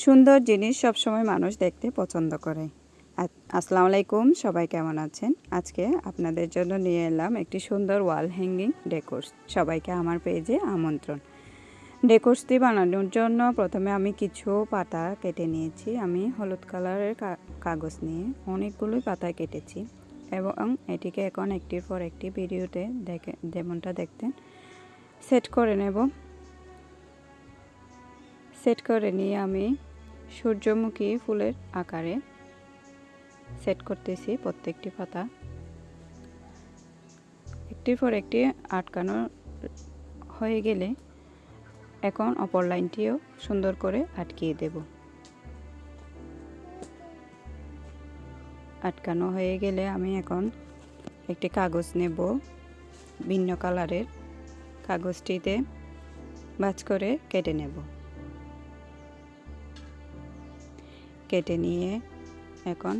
সুন্দর জিনিস সবসময় মানুষ দেখতে পছন্দ করে। আসসালামু আলাইকুম, সবাই কেমন আছেন? আজকে আপনাদের জন্য নিয়ে এলাম একটি সুন্দর ওয়াল হ্যাঙ্গিং ডেকোর্স। সবাইকে আমার পেজে আমন্ত্রণ। ডেকোর্সটি বানানোর জন্য প্রথমে আমি কিছু পাতা কেটে নিয়েছি। আমি হলুদ কালারের কাগজ নিয়ে অনেকগুলোই পাতা কেটেছি এবং এটিকে এখন একটির পর একটি ভিডিওতে যেমনটা দেখতেন সেট করে নেব। সেট করে নিয়ে আমি সূর্যমুখী ফুলের আকারে সেট করতেছি প্রত্যেকটি পাতা। একটির পর একটি আটকানো হয়ে গেলে এখন অপর লাইনটিও সুন্দর করে আটকিয়ে দেব। আটকানো হয়ে গেলে আমি এখন একটি কাগজ নেব, ভিন্ন কালারের কাগজটিতে ভাঁজ করে কেটে নেব। কেটে নিয়ে এখন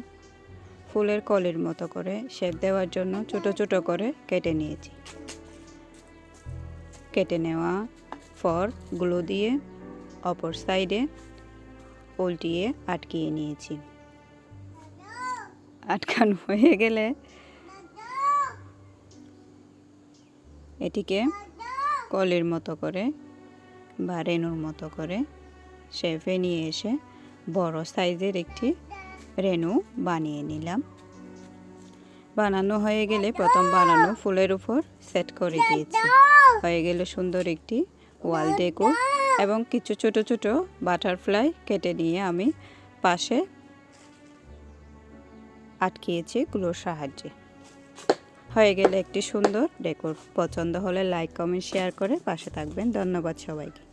ফুলের কলির মতো করে শেপ দেওয়ার জন্য ছোট ছোট করে কেটে নিয়েছি। কেটে নেওয়া পর গ্লু দিয়ে অপর সাইডে উল্টিয়ে আটকিয়ে নিয়েছি। আটকানো হয়ে গেলে এটিকে কলির মতো করে বা রেণুর মতো করে শেপে নিয়ে এসে বড় সাইজের একটি রেণু বানিয়ে নিলাম। বানানো হয়ে গেলে প্রথম বানানো ফুলের উপর সেট করে দিয়েছি। হয়ে গেল সুন্দর একটি ওয়াল ডেকোর এবং কিছু ছোট ছোট বাটারফ্লাই কেটে নিয়ে আমি পাশে আটকিয়েছি গ্লুর সাহায্যে। হয়ে গেলে একটি সুন্দর ডেকোর। পছন্দ হলে লাইক, কমেন্ট, শেয়ার করে পাশে থাকবেন। ধন্যবাদ সবাইকে।